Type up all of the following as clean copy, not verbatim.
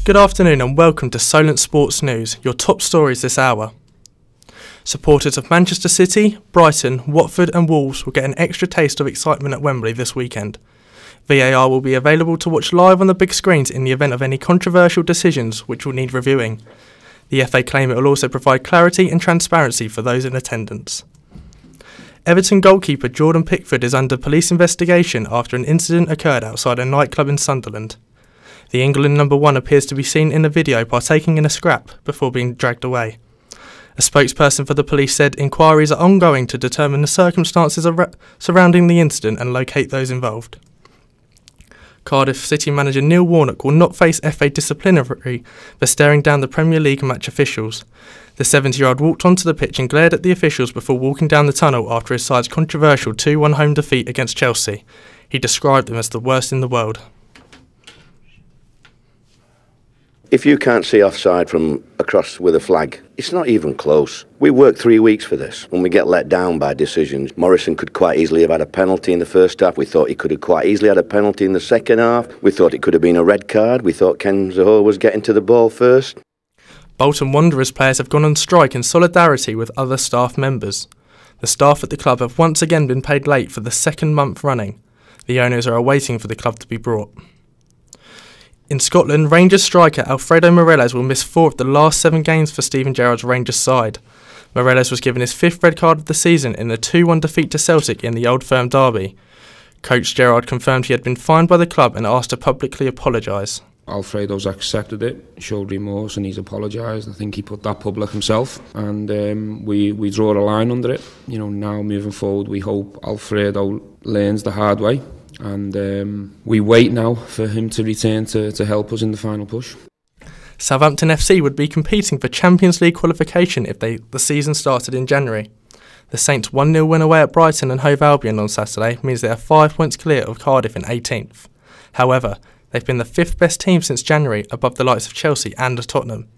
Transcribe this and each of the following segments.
Good afternoon and welcome to Solent Sports News, your top stories this hour. Supporters of Manchester City, Brighton, Watford and Wolves will get an extra taste of excitement at Wembley this weekend. VAR will be available to watch live on the big screens in the event of any controversial decisions which will need reviewing. The FA claim it will also provide clarity and transparency for those in attendance. Everton goalkeeper Jordan Pickford is under police investigation after an incident occurred outside a nightclub in Sunderland. The England number one appears to be seen in a video partaking in a scrap before being dragged away. A spokesperson for the police said inquiries are ongoing to determine the circumstances surrounding the incident and locate those involved. Cardiff City manager Neil Warnock will not face FA disciplinary for staring down the Premier League match officials. The 70-year-old walked onto the pitch and glared at the officials before walking down the tunnel after his side's controversial 2-1 home defeat against Chelsea. He described them as the worst in the world. If you can't see offside from across with a flag, it's not even close. We worked 3 weeks for this. When we get let down by decisions, Morrison could quite easily have had a penalty in the first half. We thought he could have quite easily had a penalty in the second half. We thought it could have been a red card. We thought Ken Zaho was getting to the ball first. Bolton Wanderers players have gone on strike in solidarity with other staff members. The staff at the club have once again been paid late for the second month running. The owners are awaiting for the club to be brought. In Scotland, Rangers striker Alfredo Morelos will miss 4 of the last 7 games for Steven Gerrard's Rangers side. Morelos was given his 5th red card of the season in the 2-1 defeat to Celtic in the Old Firm derby. Coach Gerrard confirmed he had been fined by the club and asked to publicly apologise. Alfredo's accepted it, showed remorse and he's apologised. I think he put that public himself and we draw a line under it. You know, now moving forward we hope Alfredo learns the hard way. And we wait now for him to return to help us in the final push. Southampton FC would be competing for Champions League qualification if the season started in January. The Saints' 1-0 win away at Brighton and Hove Albion on Saturday means they are 5 points clear of Cardiff in 18th. However, they've been the 5th best team since January, above the likes of Chelsea and Tottenham.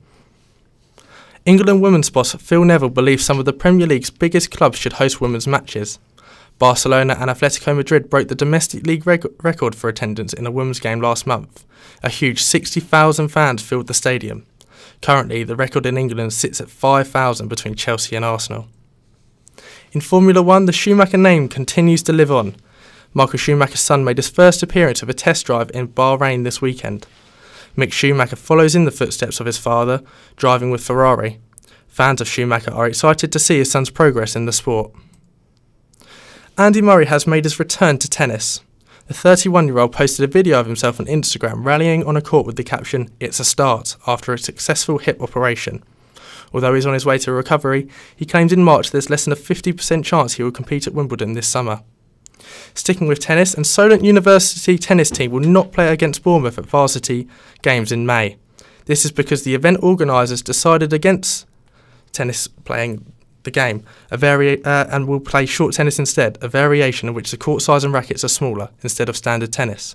England women's boss Phil Neville believes some of the Premier League's biggest clubs should host women's matches. Barcelona and Atletico Madrid broke the domestic league record for attendance in a women's game last month. A huge 60,000 fans filled the stadium. Currently, the record in England sits at 5,000 between Chelsea and Arsenal. In Formula 1, the Schumacher name continues to live on. Michael Schumacher's son made his first appearance of a test drive in Bahrain this weekend. Mick Schumacher follows in the footsteps of his father, driving with Ferrari. Fans of Schumacher are excited to see his son's progress in the sport. Andy Murray has made his return to tennis. The 31-year-old posted a video of himself on Instagram rallying on a court with the caption, "It's a start," after a successful hip operation. Although he's on his way to recovery, he claims in March there's less than a 50% chance he will compete at Wimbledon this summer. Sticking with tennis, and Solent University tennis team will not play against Bournemouth at varsity games in May. This is because the event organisers decided against tennis playing the game, and will play short tennis instead, a variation in which the court size and rackets are smaller instead of standard tennis.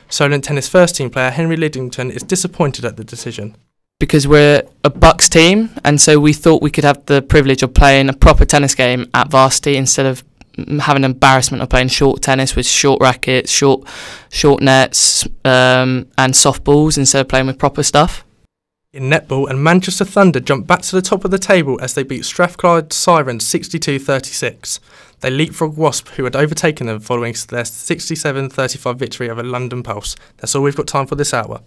Solent tennis first team player Henry Liddington is disappointed at the decision. Because we're a Bucks team, and so we thought we could have the privilege of playing a proper tennis game at varsity instead of having an embarrassment of playing short tennis with short rackets, short nets and soft balls instead of playing with proper stuff. In netball, and Manchester Thunder jumped back to the top of the table as they beat Strathclyde Sirens 62-36. They leapfrogged Wasp, who had overtaken them following their 67-35 victory over London Pulse. That's all we've got time for this hour.